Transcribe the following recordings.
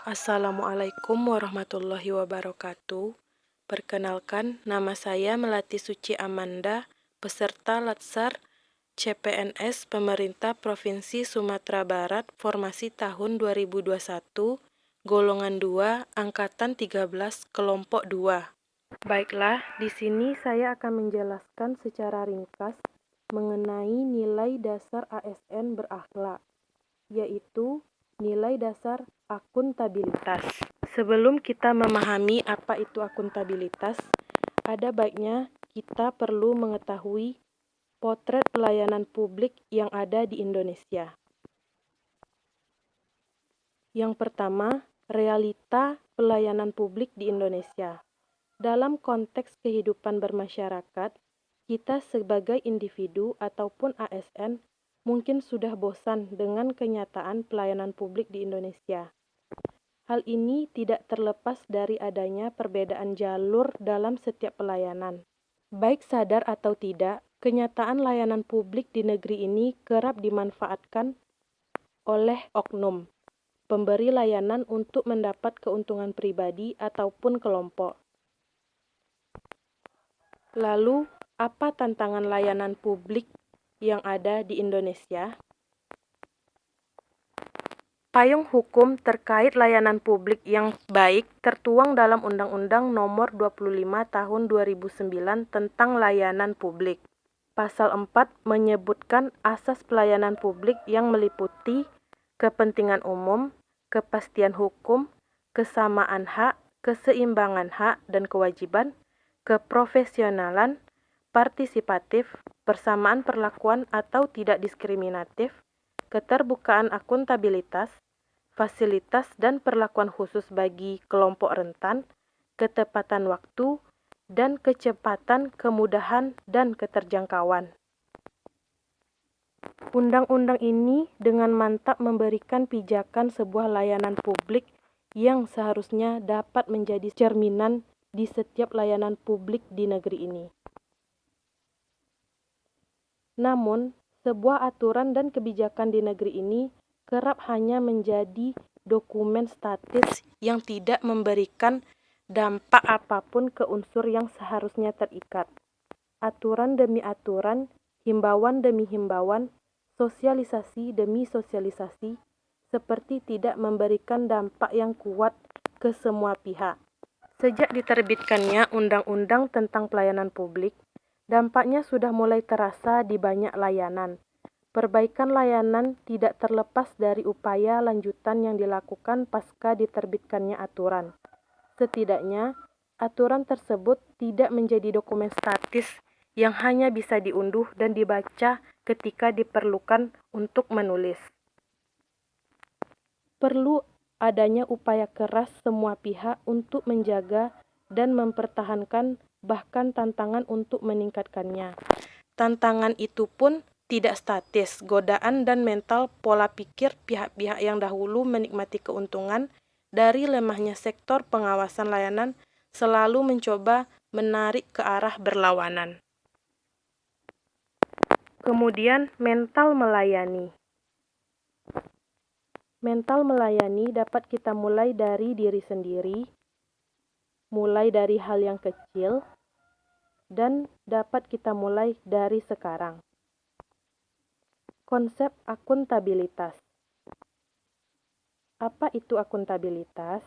Assalamualaikum warahmatullahi wabarakatuh. Perkenalkan, nama saya Melati Suci Amanda, peserta Latsar CPNS Pemerintah Provinsi Sumatera Barat, formasi tahun 2021, golongan 2, angkatan 13, kelompok 2. Baiklah, di sini saya akan menjelaskan secara ringkas mengenai nilai dasar ASN berakhlak, yaitu nilai dasar akuntabilitas. Sebelum kita memahami apa itu akuntabilitas, ada baiknya kita perlu mengetahui potret pelayanan publik yang ada di Indonesia. Yang pertama, realita pelayanan publik di Indonesia. Dalam konteks kehidupan bermasyarakat, kita sebagai individu ataupun ASN mungkin sudah bosan dengan kenyataan pelayanan publik di Indonesia. Hal ini tidak terlepas dari adanya perbedaan jalur dalam setiap pelayanan. Baik sadar atau tidak, kenyataan layanan publik di negeri ini kerap dimanfaatkan oleh oknum pemberi layanan untuk mendapat keuntungan pribadi ataupun kelompok. Lalu, apa tantangan layanan publik yang ada di Indonesia? Payung hukum terkait layanan publik yang baik tertuang dalam Undang-Undang Nomor 25 Tahun 2009 tentang Layanan Publik. Pasal 4 menyebutkan asas pelayanan publik yang meliputi kepentingan umum, kepastian hukum, kesamaan hak, keseimbangan hak dan kewajiban, keprofesionalan, partisipatif, persamaan perlakuan atau tidak diskriminatif, keterbukaan akuntabilitas, fasilitas dan perlakuan khusus bagi kelompok rentan, ketepatan waktu, dan kecepatan, kemudahan, dan keterjangkauan. Undang-undang ini dengan mantap memberikan pijakan sebuah layanan publik yang seharusnya dapat menjadi cerminan di setiap layanan publik di negeri ini. Namun, sebuah aturan dan kebijakan di negeri ini kerap hanya menjadi dokumen statis yang tidak memberikan dampak apapun ke unsur yang seharusnya terikat. Aturan demi aturan, himbauan demi himbauan, sosialisasi demi sosialisasi, seperti tidak memberikan dampak yang kuat ke semua pihak. Sejak diterbitkannya Undang-Undang tentang Pelayanan Publik, dampaknya sudah mulai terasa di banyak layanan. Perbaikan layanan tidak terlepas dari upaya lanjutan yang dilakukan pasca diterbitkannya aturan. Setidaknya, aturan tersebut tidak menjadi dokumen statis yang hanya bisa diunduh dan dibaca ketika diperlukan untuk menulis. Perlu adanya upaya keras semua pihak untuk menjaga dan mempertahankan, bahkan tantangan untuk meningkatkannya. Tantangan itu pun tidak statis, godaan dan mental pola pikir pihak-pihak yang dahulu menikmati keuntungan dari lemahnya sektor pengawasan layanan selalu mencoba menarik ke arah berlawanan. Kemudian, mental melayani. Mental melayani dapat kita mulai dari diri sendiri, mulai dari hal yang kecil, dan dapat kita mulai dari sekarang. Konsep akuntabilitas. Apa itu akuntabilitas?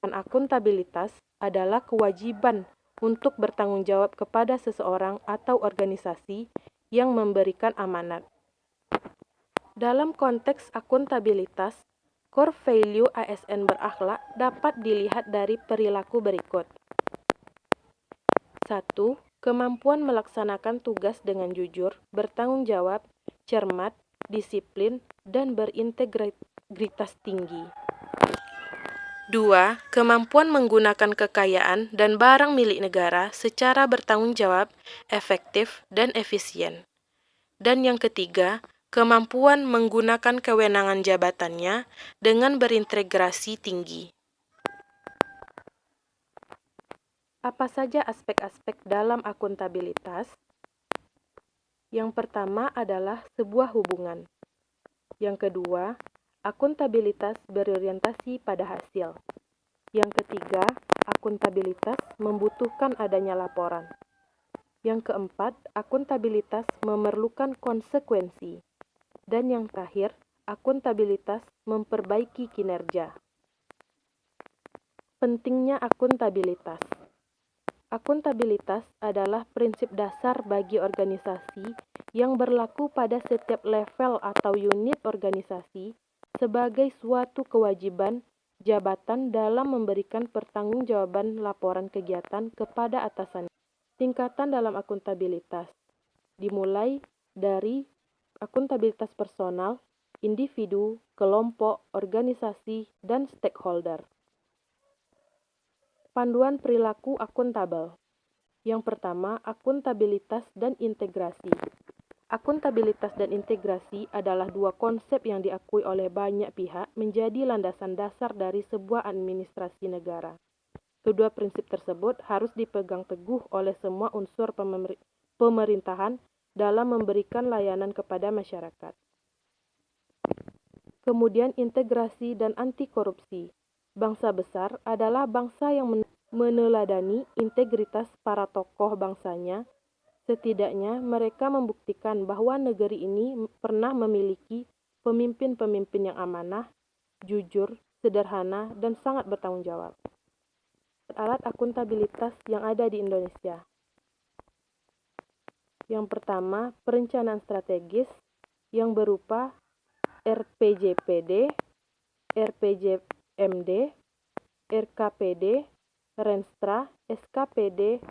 Akuntabilitas adalah kewajiban untuk bertanggung jawab kepada seseorang atau organisasi yang memberikan amanat. Dalam konteks akuntabilitas, core value ASN berakhlak dapat dilihat dari perilaku berikut. 1. Kemampuan melaksanakan tugas dengan jujur, bertanggung jawab, cermat, disiplin, dan berintegritas tinggi. 2. Kemampuan menggunakan kekayaan dan barang milik negara secara bertanggung jawab, efektif, dan efisien. Dan yang ketiga, kemampuan menggunakan kewenangan jabatannya dengan berintegrasi tinggi. Apa saja aspek-aspek dalam akuntabilitas? Yang pertama adalah sebuah hubungan. Yang kedua, akuntabilitas berorientasi pada hasil. Yang ketiga, akuntabilitas membutuhkan adanya laporan. Yang keempat, akuntabilitas memerlukan konsekuensi. Dan yang terakhir, akuntabilitas memperbaiki kinerja. Pentingnya akuntabilitas. Akuntabilitas adalah prinsip dasar bagi organisasi yang berlaku pada setiap level atau unit organisasi sebagai suatu kewajiban jabatan dalam memberikan pertanggungjawaban laporan kegiatan kepada atasan. Tingkatan dalam akuntabilitas dimulai dari akuntabilitas personal, individu, kelompok, organisasi, dan stakeholder. Panduan perilaku akuntabel. Yang pertama, akuntabilitas dan integrasi. Akuntabilitas dan integrasi adalah dua konsep yang diakui oleh banyak pihak menjadi landasan dasar dari sebuah administrasi negara. Kedua prinsip tersebut harus dipegang teguh oleh semua unsur pemerintahan dalam memberikan layanan kepada masyarakat. Kemudian integrasi dan anti korupsi. Bangsa besar adalah bangsa yang meneladani integritas para tokoh bangsanya. Setidaknya mereka membuktikan bahwa negeri ini pernah memiliki pemimpin-pemimpin yang amanah, jujur, sederhana, dan sangat bertanggung jawab. Alat akuntabilitas yang ada di Indonesia. Yang pertama, perencanaan strategis yang berupa RPJPD, RPJMD, RKPD, Renstra, SKPD,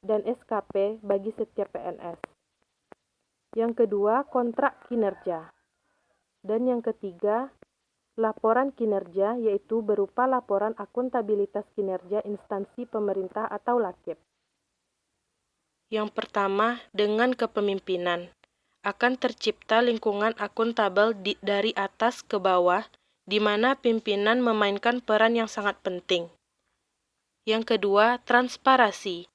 dan SKP bagi setiap PNS. Yang kedua, kontrak kinerja. Dan yang ketiga, laporan kinerja, yaitu berupa laporan akuntabilitas kinerja instansi pemerintah atau LAKIP. Yang pertama, dengan kepemimpinan. Akan tercipta lingkungan akuntabel dari atas ke bawah, di mana pimpinan memainkan peran yang sangat penting. Yang kedua, transparansi.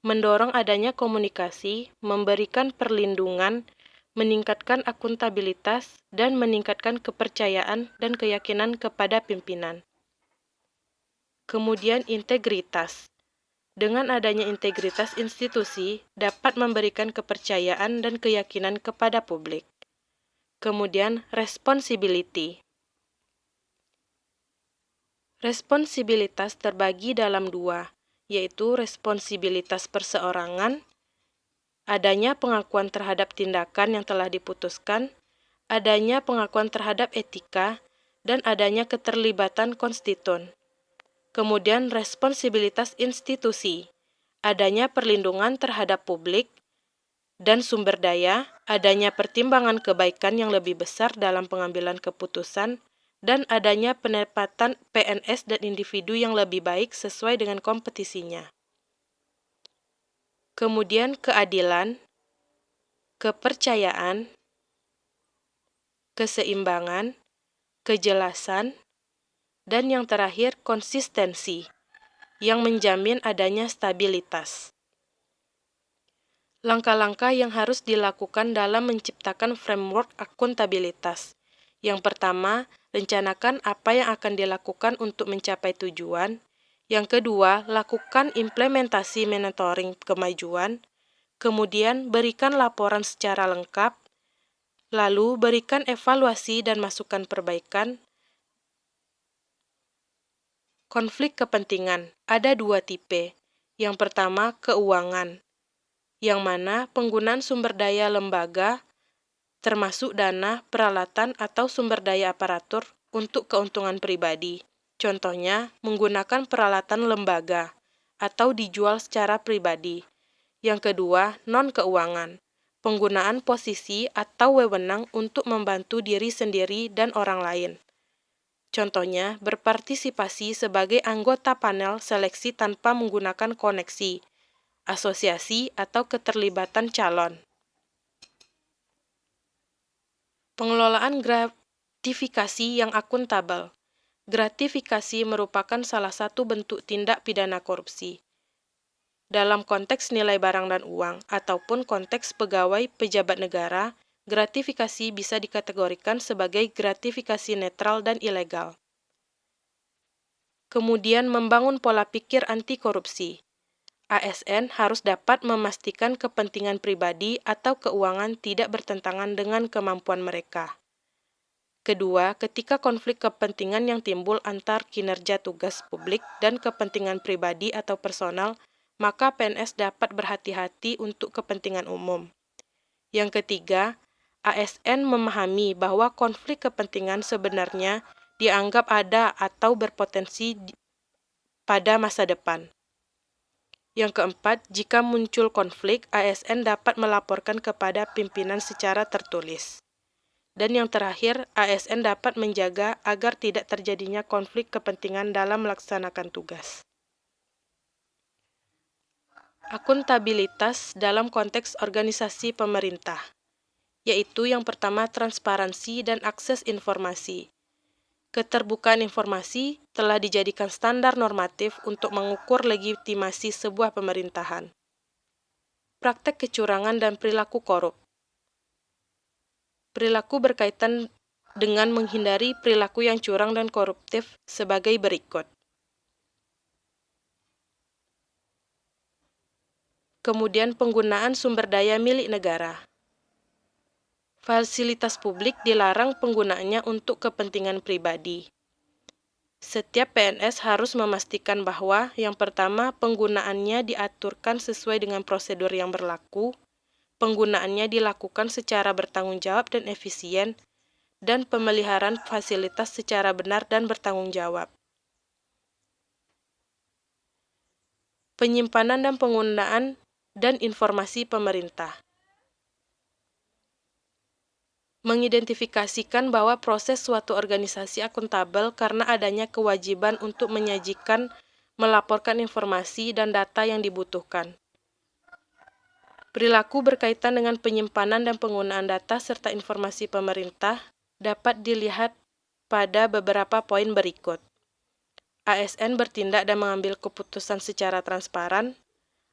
Mendorong adanya komunikasi, memberikan perlindungan, meningkatkan akuntabilitas, dan meningkatkan kepercayaan dan keyakinan kepada pimpinan. Kemudian integritas. Dengan adanya integritas institusi, dapat memberikan kepercayaan dan keyakinan kepada publik. Kemudian responsibility. Responsibilitas terbagi dalam dua, yaitu responsibilitas perseorangan, adanya pengakuan terhadap tindakan yang telah diputuskan, adanya pengakuan terhadap etika, dan adanya keterlibatan konstituen. Kemudian responsibilitas institusi, adanya perlindungan terhadap publik dan sumber daya, adanya pertimbangan kebaikan yang lebih besar dalam pengambilan keputusan, dan adanya penempatan PNS dan individu yang lebih baik sesuai dengan kompetisinya. Kemudian keadilan, kepercayaan, keseimbangan, kejelasan, dan yang terakhir konsistensi, yang menjamin adanya stabilitas. Langkah-langkah yang harus dilakukan dalam menciptakan framework akuntabilitas. Yang pertama, rencanakan apa yang akan dilakukan untuk mencapai tujuan. Yang kedua, lakukan implementasi monitoring kemajuan. Kemudian, berikan laporan secara lengkap. Lalu, berikan evaluasi dan masukan perbaikan. Konflik kepentingan. Ada dua tipe. Yang pertama, keuangan, yang mana penggunaan sumber daya lembaga, termasuk dana, peralatan, atau sumber daya aparatur untuk keuntungan pribadi. Contohnya, menggunakan peralatan lembaga atau dijual secara pribadi. Yang kedua, non-keuangan, penggunaan posisi atau wewenang untuk membantu diri sendiri dan orang lain. Contohnya, berpartisipasi sebagai anggota panel seleksi tanpa menggunakan koneksi, asosiasi, atau keterlibatan calon. Pengelolaan gratifikasi yang akuntabel. Gratifikasi merupakan salah satu bentuk tindak pidana korupsi. Dalam konteks nilai barang dan uang, ataupun konteks pegawai pejabat negara, gratifikasi bisa dikategorikan sebagai gratifikasi netral dan ilegal. Kemudian membangun pola pikir anti korupsi. ASN harus dapat memastikan kepentingan pribadi atau keuangan tidak bertentangan dengan kemampuan mereka. Kedua, ketika konflik kepentingan yang timbul antar kinerja tugas publik dan kepentingan pribadi atau personal, maka PNS dapat berhati-hati untuk kepentingan umum. Yang ketiga, ASN memahami bahwa konflik kepentingan sebenarnya dianggap ada atau berpotensi pada masa depan. Yang keempat, jika muncul konflik, ASN dapat melaporkan kepada pimpinan secara tertulis. Dan yang terakhir, ASN dapat menjaga agar tidak terjadinya konflik kepentingan dalam melaksanakan tugas. Akuntabilitas dalam konteks organisasi pemerintah, yaitu yang pertama transparansi dan akses informasi. Keterbukaan informasi telah dijadikan standar normatif untuk mengukur legitimasi sebuah pemerintahan. Praktek kecurangan dan perilaku korup. Perilaku berkaitan dengan menghindari perilaku yang curang dan koruptif sebagai berikut. Kemudian penggunaan sumber daya milik negara. Fasilitas publik dilarang penggunaannya untuk kepentingan pribadi. Setiap PNS harus memastikan bahwa, yang pertama, penggunaannya diaturkan sesuai dengan prosedur yang berlaku, penggunaannya dilakukan secara bertanggung jawab dan efisien, dan pemeliharaan fasilitas secara benar dan bertanggung jawab. Penyimpanan dan penggunaan dan informasi pemerintah. Mengidentifikasikan bahwa proses suatu organisasi akuntabel karena adanya kewajiban untuk menyajikan, melaporkan informasi dan data yang dibutuhkan. Perilaku berkaitan dengan penyimpanan dan penggunaan data serta informasi pemerintah dapat dilihat pada beberapa poin berikut. ASN bertindak dan mengambil keputusan secara transparan.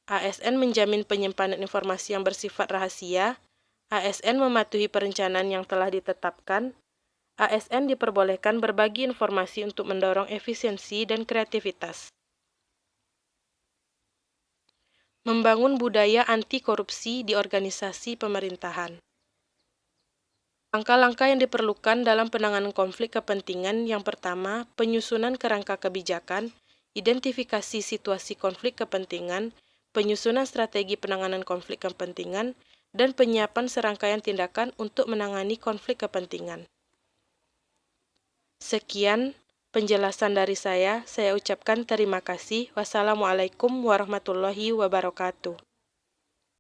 ASN menjamin penyimpanan informasi yang bersifat rahasia. ASN mematuhi perencanaan yang telah ditetapkan. ASN diperbolehkan berbagi informasi untuk mendorong efisiensi dan kreativitas. Membangun budaya anti korupsi di organisasi pemerintahan. Langkah-langkah yang diperlukan dalam penanganan konflik kepentingan yang pertama, penyusunan kerangka kebijakan, identifikasi situasi konflik kepentingan, penyusunan strategi penanganan konflik kepentingan, dan penyiapan serangkaian tindakan untuk menangani konflik kepentingan. Sekian penjelasan dari saya ucapkan terima kasih. Wassalamualaikum warahmatullahi wabarakatuh.